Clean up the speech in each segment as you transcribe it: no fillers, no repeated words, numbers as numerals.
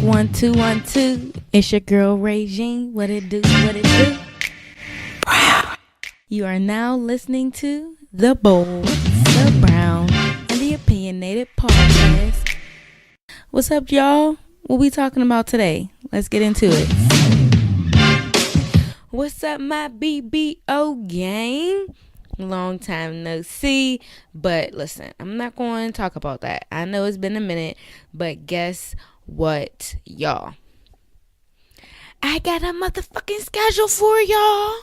1 2 1 2. It's your girl Regine. What it do? What it do? You are now listening to the Bold, the Brown, and the Opinionated Podcast. What's up, y'all? What we talking about today? Let's get into it. What's up, my BBO gang? Long time no see, but listen, I'm not going to talk about that. I know it's been a minute, but guess what, y'all? I got a motherfucking schedule for y'all.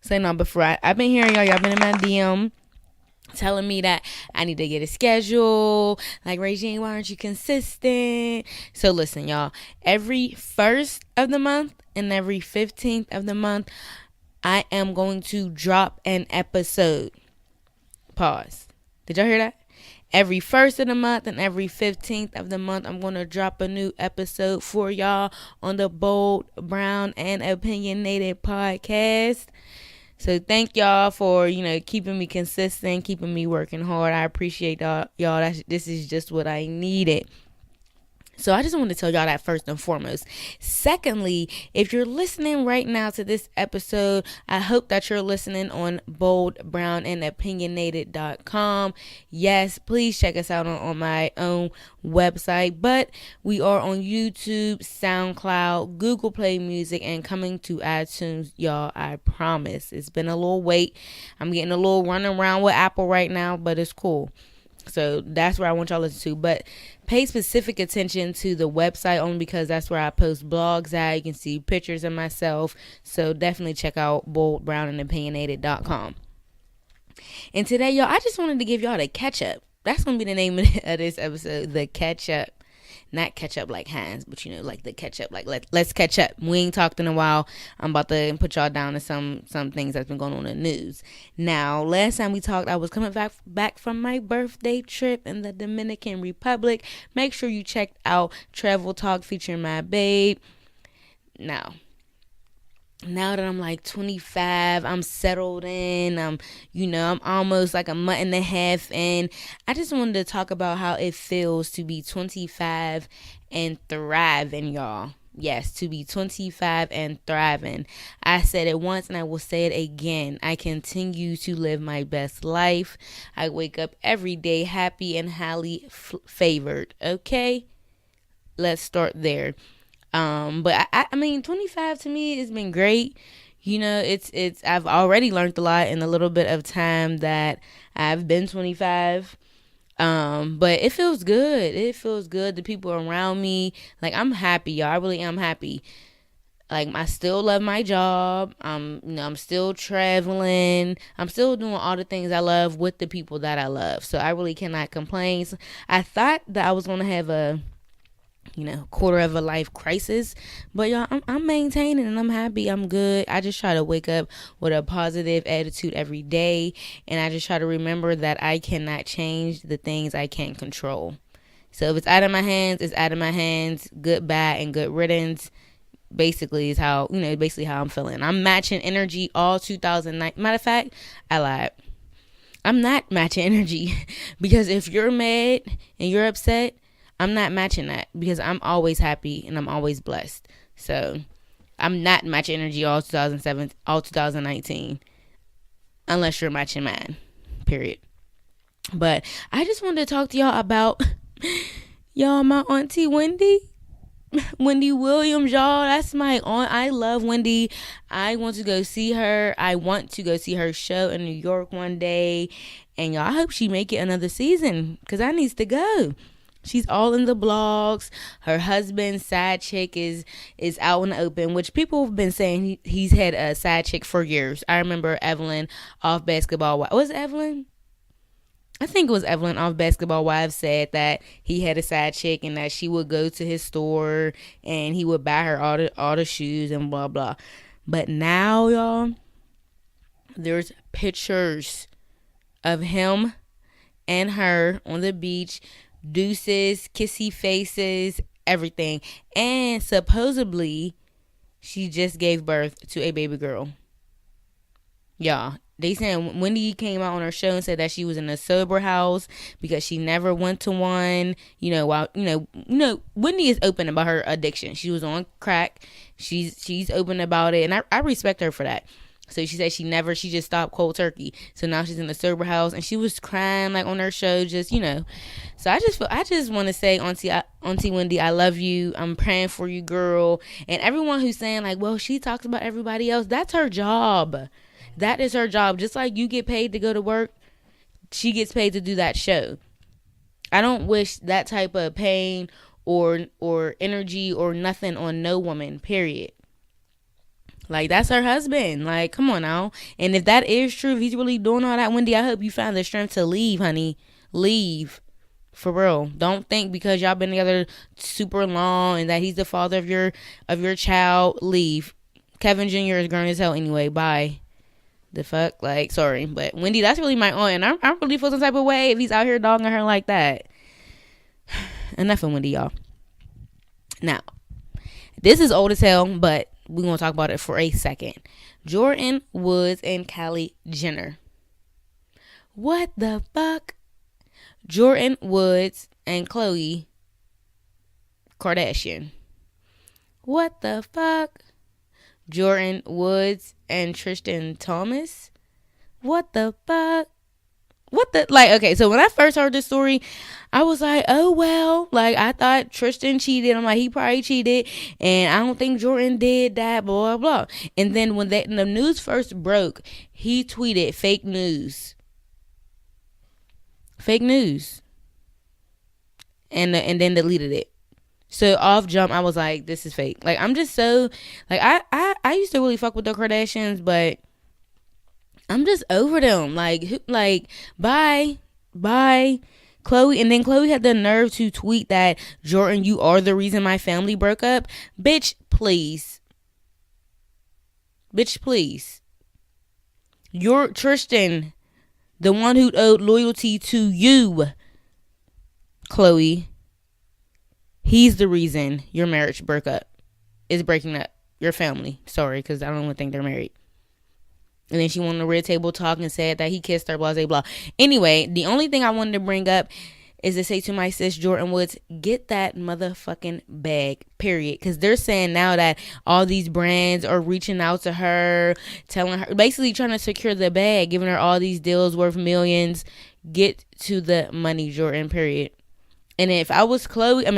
Say no, before I've been hearing y'all been in my DM telling me that I need to get a schedule. Like, Regine, why aren't you consistent? So listen, y'all, every first of the month and every 15th of the month, I am going to drop an episode. Pause. Did y'all hear that? Every first of the month and every 15th of the month, I'm going to drop a new episode for y'all on the Bold, Brown, and Opinionated Podcast. So thank y'all for, keeping me consistent, keeping me working hard. I appreciate y'all. This is just what I needed. So I just want to tell y'all that first and foremost. Secondly, if you're listening right now to this episode, I hope that you're listening on boldbrownandopinionated.com. Yes, please check us out on my own website. But we are on YouTube, SoundCloud, Google Play Music, and coming to iTunes, y'all. I promise. It's been a little wait. I'm getting a little run around with Apple right now, but it's cool. So that's where I want y'all to listen to. But pay specific attention to the website only because that's where I post blogs at. You can see pictures of myself. So definitely check out boldbrownandopinionated.com. And today, y'all, I just wanted to give y'all the catch up. That's going to be the name of this episode, the catch up. Not catch up like Heinz, but like the catch up, like let's catch up. We ain't talked in a while. I'm about to put y'all down to some things that's been going on in the news. Now, last time we talked, I was coming back from my birthday trip in the Dominican Republic. Make sure you checked out Travel Talk featuring my babe. Now that I'm like 25, I'm settled in, I'm almost like a month and a half in. I just wanted to talk about how it feels to be 25 and thriving, y'all. Yes, to be 25 and thriving. I said it once and I will say it again. I continue to live my best life. I wake up every day happy and highly favored. Okay? Let's start there. But I mean, 25 to me has been great. I've already learned a lot in a little bit of time that I've been 25. But it feels good. It feels good. The people around me, like, I'm happy, y'all. I really am happy. Like, I still love my job. I'm still traveling. I'm still doing all the things I love with the people that I love. So I really cannot complain. So I thought that I was going to have a quarter of a life crisis, but y'all, I'm maintaining and I'm happy. I'm good. I just try to wake up with a positive attitude every day, and I just try to remember that I cannot change the things I can't control. So if it's out of my hands, it's out of my hands. Goodbye and good riddance. Basically is how I'm feeling. I'm matching energy all 2009. Matter of fact, I lied. I'm not matching energy because if you're mad and you're upset, I'm not matching that because I'm always happy and I'm always blessed. So I'm not matching energy all 2007, all 2019, unless you're matching mine, period. But I just wanted to talk to y'all about, my auntie Wendy Williams, y'all. That's my aunt. I love Wendy. I want to go see her. I want to go see her show in New York one day. And y'all, I hope she make it another season because I needs to go. She's all in the blogs. Her husband, side chick, is out in the open, which people have been saying he's had a side chick for years. I remember Evelyn off Basketball Wives. Was it Evelyn? I think it was Evelyn off Basketball Wives said that he had a side chick and that she would go to his store and he would buy her all the shoes and blah, blah. But now, y'all, there's pictures of him and her on the beach, deuces, kissy faces, everything. And supposedly she just gave birth to a baby girl. Y'all, They saying Wendy came out on her show and said that she was in a sober house because she never went to one. While Wendy is open about her addiction. She was on crack. She's open about it, and I respect her for that. So she said she just stopped cold turkey. So now she's in a sober house, and she was crying like on her show, just. So I just want to say, Auntie Wendy, I love you. I'm praying for you, girl. And everyone who's saying like, well, she talks about everybody else. That's her job. That is her job. Just like you get paid to go to work, she gets paid to do that show. I don't wish that type of pain or energy or nothing on no woman, period. Like, that's her husband. Like, come on now. And if that is true, if he's really doing all that, Wendy, I hope you find the strength to leave, honey. Leave. For real. Don't think because y'all been together super long and that he's the father of your child. Leave. Kevin Jr. is grown as hell anyway. Bye. The fuck? Like, sorry. But Wendy, that's really my aunt. And I really feel some type of way if he's out here dogging her like that. Enough of Wendy, y'all. Now, this is old as hell, but we're going to talk about it for a second. Jordyn Woods and Kylie Jenner. What the fuck? Jordyn Woods and Khloe Kardashian. What the fuck? Jordyn Woods and Tristan Thomas. What the fuck? Okay, so when I first heard this story, I was like, oh, well, like, I thought Tristan cheated. I'm like, he probably cheated, and I don't think Jordyn did that, blah, blah, blah. And then when the news first broke, he tweeted fake news. Fake news. And then deleted it. So off jump, I was like, this is fake. Like, I'm just so, like, I used to really fuck with the Kardashians, but I'm just over them. Like, bye. Khloe. And then Khloe had the nerve to tweet that, Jordyn, you are the reason my family broke up. Bitch, please. You're Tristan, the one who owed loyalty to you, Khloe. He's the reason your marriage is breaking up. Your family. Sorry, because I don't even think they're married. And then she went on the red table talk and said that he kissed her, blah, blah, blah. Anyway, the only thing I wanted to bring up is to say to my sis, Jordyn Woods, get that motherfucking bag, period. Because they're saying now that all these brands are reaching out to her, telling her, basically trying to secure the bag, giving her all these deals worth millions. Get to the money, Jordyn, period. And if I was Kylie,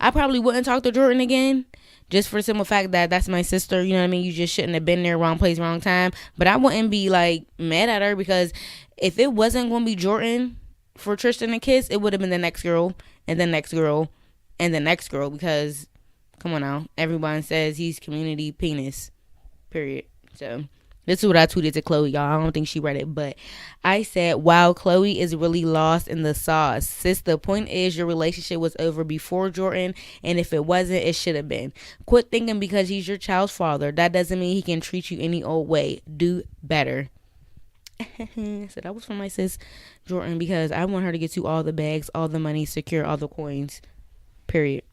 I probably wouldn't talk to Jordyn again. Just for the simple fact that that's my sister, you know what I mean? You just shouldn't have been there, wrong place, wrong time. But I wouldn't be, like, mad at her because if it wasn't going to be Jordyn for Tristan to kiss, it would have been the next girl and the next girl and the next girl because, come on now, everyone says he's community penis, period. So this is what I tweeted to Khloe, y'all. I don't think she read it, but I said, wow, Khloe is really lost in the sauce. Sis, the point is your relationship was over before Jordyn, and if it wasn't, it should have been. Quit thinking because he's your child's father. That doesn't mean he can treat you any old way. Do better. So that was for my sis, Jordyn, because I want her to get to all the bags, all the money, secure all the coins, period.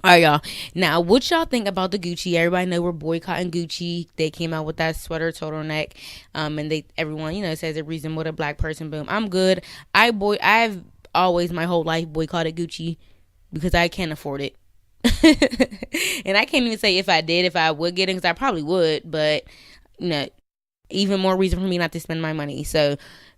All right, y'all. Now, what y'all think about the Gucci? Everybody know we're boycotting Gucci. They came out with that sweater turtleneck, and everyone, says a reason with a black person. Boom. I'm good. I've always my whole life boycotted Gucci because I can't afford it, and I can't even say if I would get it because I probably would, but even more reason for me not to spend my money. So.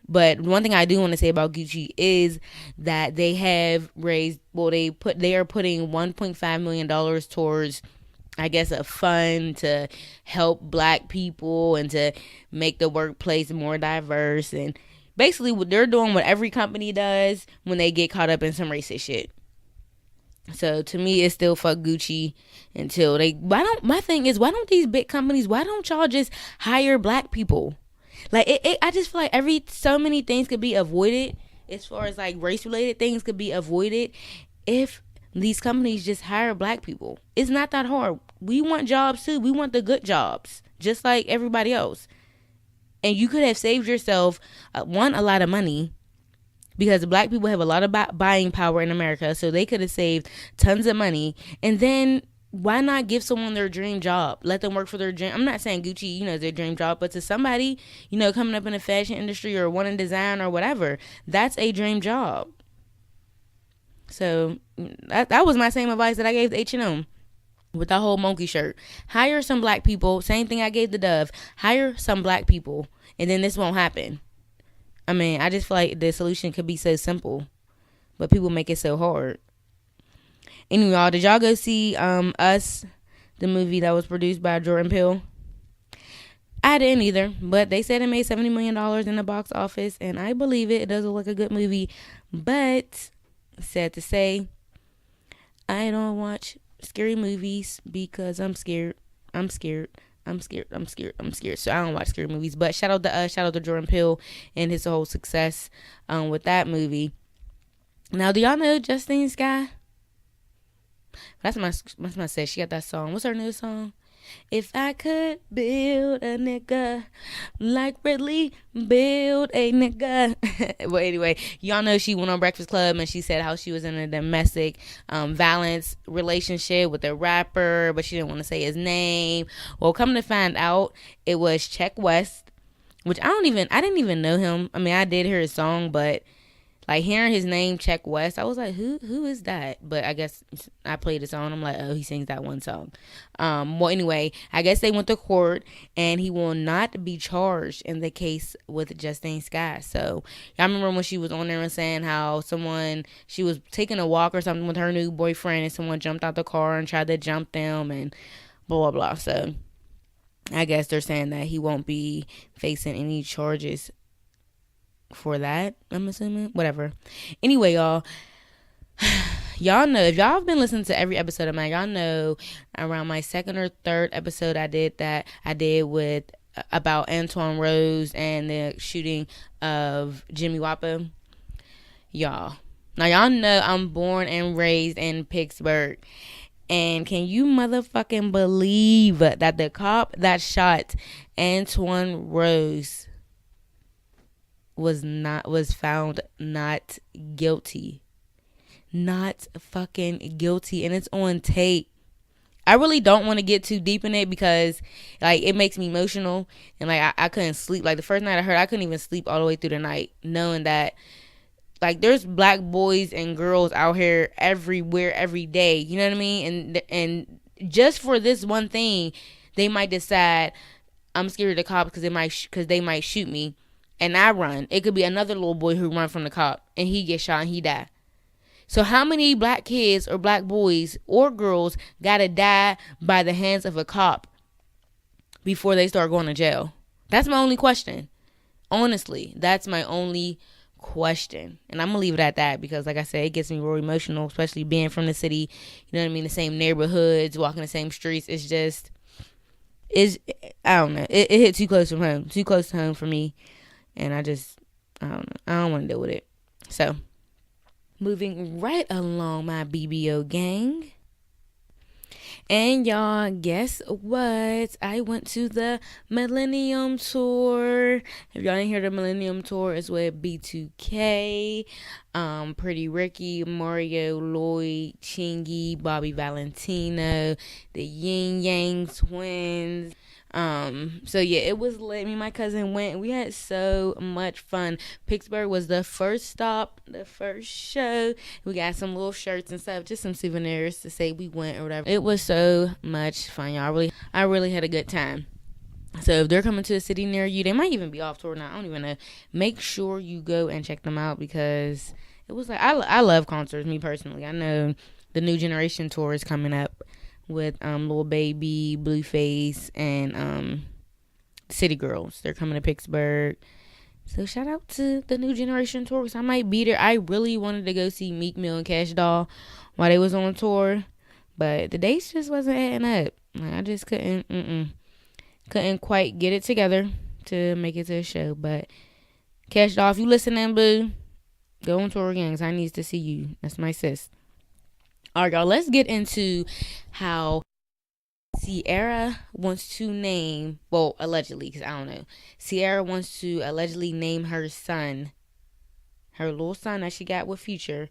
But one thing I do want to say about Gucci is that they have raised, they are putting $1.5 million towards, I guess, a fund to help black people and to make the workplace more diverse. And basically they're doing what every company does when they get caught up in some racist shit. So to me, it's still fuck Gucci until my thing is, why don't these big companies, why don't y'all just hire black people? Like, I just feel like so many things could be avoided as far as, like, race-related things could be avoided if these companies just hire black people. It's not that hard. We want jobs, too. We want the good jobs, just like everybody else. And you could have saved yourself, a lot of money, because black people have a lot of buying power in America, so they could have saved tons of money. And then why not give someone their dream job? Let them work for their dream. I'm not saying Gucci, their dream job, but to somebody, coming up in the fashion industry or wanting design or whatever, that's a dream job. So that was my same advice that I gave to H&M with that whole monkey shirt. Hire some black people. Same thing I gave the Dove. Hire some black people, and then this won't happen. I mean, I just feel like the solution could be so simple, but people make it so hard. Anyway, y'all, did y'all go see Us, the movie that was produced by Jordan Peele? I didn't either, but they said it made $70 million in the box office, and I believe it. It does look like a good movie, but sad to say, I don't watch scary movies because I'm scared. I'm scared. So I don't watch scary movies. But shout out to Us, shout out to Jordan Peele and his whole success with that movie. Now, do y'all know Justine Skye? That's my sis. She got that song. What's her new song? If I could build a nigga like Ridley build a nigga. Well, anyway, y'all know she went on Breakfast Club and she said how she was in a domestic violence relationship with a rapper, but she didn't want to say his name. Well, come to find out, it was Check West, which I didn't even know him. I mean, I did hear his song, but like hearing his name, Check West, I was like, who is that? But I guess I played the song. I'm like, oh, he sings that one song. Well, anyway, I guess they went to court and he will not be charged in the case with Justine Skye. So I remember when she was on there and saying how she was taking a walk or something with her new boyfriend and someone jumped out the car and tried to jump them and blah, blah, blah. So I guess they're saying that he won't be facing any charges for that, I'm assuming. Whatever. Anyway, y'all know, if y'all have been listening to every episode of mine, y'all know around my second or third episode I did with about Antoine Rose and the shooting of Jimmy Wappo. Y'all know I'm born and raised in Pittsburgh. And can you motherfucking believe that the cop that shot Antoine Rose was found not guilty. Not fucking guilty. And it's on tape. I really don't want to get too deep in it because like it makes me emotional. And like I couldn't sleep. Like the first night I heard, I couldn't even sleep all the way through the night, knowing that like there's black boys and girls out here everywhere every day. You know what I mean? And just for this one thing, they might decide I'm scared of the cops because they might shoot me. And I run. It could be another little boy who run from the cop and he gets shot and he die. So how many black kids or black boys or girls gotta die by the hands of a cop before they start going to jail? That's my only question. Honestly, that's my only question. And I'm gonna leave it at that because like I said, it gets me real emotional, especially being from the city. You know what I mean? The same neighborhoods, walking the same streets. I don't know. It hit too close to home for me. And I don't know. I don't want to deal with it. So, moving right along, my BBO gang. And y'all, guess what? I went to the Millennium Tour. If y'all didn't hear the Millennium Tour, it's with B2K, Pretty Ricky, Mario Lloyd, Chingy, Bobby Valentino, the Yin Yang Twins. So yeah, it was lit. Me and my cousin went. We had so much fun. Pittsburgh was the first stop, the first show. We got some little shirts and stuff, just some souvenirs to say we went or whatever. It was so much fun, y'all. I really had a good time. So if they're coming to a city near you, they might even be off tour now. I don't even know. Make sure you go and check them out because it was like I love concerts. Me personally, I know the New Generation tour is coming up with Lil Baby, Blueface, and City Girls. They're coming to Pittsburgh. So shout out to the New Generation tour because I might be there. I really wanted to go see Meek Mill and Cash Doll while they was on tour, but the dates just wasn't adding up. Like, I just couldn't quite get it together to make it to a show. But Cash Doll, if you listening, boo, go on tour again because I need to see you. That's my sis. All right, y'all, let's get into how Ciara wants to name, well, allegedly, because I don't know. Ciara wants to allegedly name her son, her little son that she got with Future,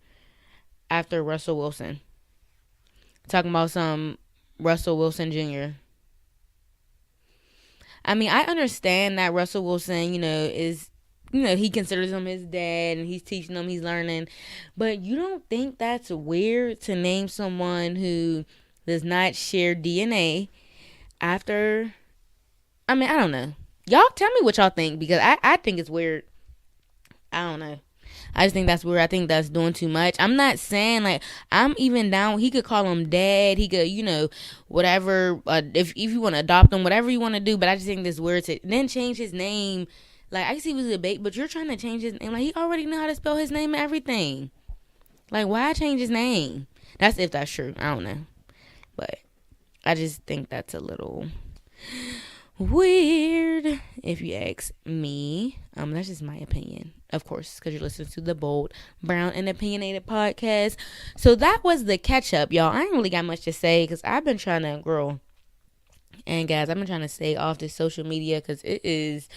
after Russell Wilson. Talking about some Russell Wilson Jr. I mean, I understand that Russell Wilson, is, he considers him his dad and he's teaching him, he's learning. But you don't think that's weird to name someone who does not share DNA after? I mean, I don't know. Y'all tell me what y'all think, because I think it's weird. I don't know. I just think that's weird. I think that's doing too much. I'm not saying, like, I'm even down. He could call him dad. He could, whatever. If you want to adopt him, whatever you want to do. But I just think this weird to then change his name. Like, I see it was a debate, but you're trying to change his name. Like, he already know how to spell his name and everything. Like, why change his name? That's if that's true. I don't know. But I just think that's a little weird, if you ask me. That's just my opinion, of course, because you're listening to the Bold, Brown, and Opinionated podcast. So that was the catch up, y'all. I ain't really got much to say because I've been trying to grow, and guys, I've been trying to stay off this social media because it is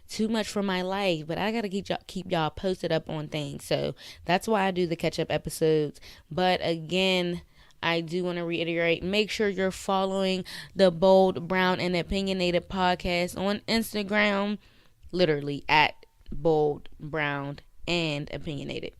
too much for my life. But I gotta keep y'all posted up on things. So that's why I do the catch up episodes. But again, I do want to reiterate, make sure you're following the Bold, Brown, and Opinionated podcast on Instagram, literally at Bold, Brown, and Opinionated.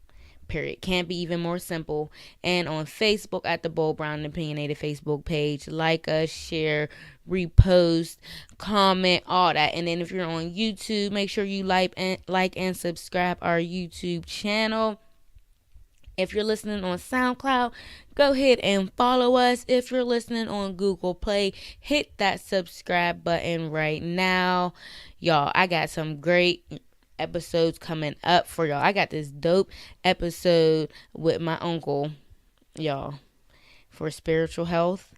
Period. Can't be even more simple. And on Facebook at the Bold, Brown, and Opinionated Facebook page. Like us, share, repost, comment, all that. And then if you're on YouTube, make sure you like and subscribe our YouTube channel. If you're listening on SoundCloud, go ahead and follow us. If you're listening on Google Play, hit that subscribe button right now. Y'all, I got some great episodes coming up for y'all. I got this dope episode with my uncle, y'all, for spiritual health.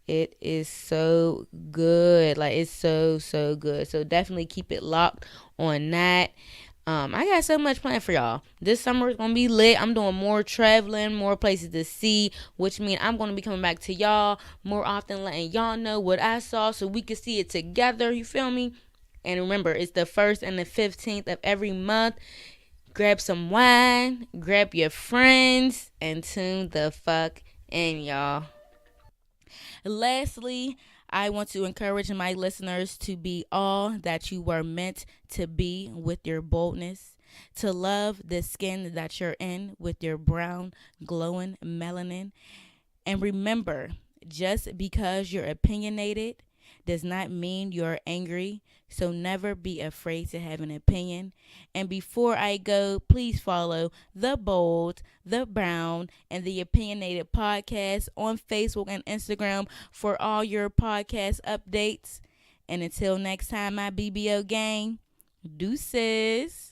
It is so good. Like, it's so, so good. So definitely keep it locked on that. I got so much planned for y'all. This summer is going to be lit. I'm doing more traveling, more places to see, which means I'm going to be coming back to y'all more often, letting y'all know what I saw so we can see it together. You feel me? And remember, it's the 1st and the 15th of every month. Grab some wine, grab your friends, and tune the fuck in, y'all. Lastly, I want to encourage my listeners to be all that you were meant to be with your boldness, to love the skin that you're in with your brown, glowing melanin. And remember, just because you're opinionated does not mean you're angry. So never be afraid to have an opinion. And before I go, please follow the Bold, the Brown, and the Opinionated podcast on Facebook and Instagram for all your podcast updates. And until next time, my BBO gang, deuces.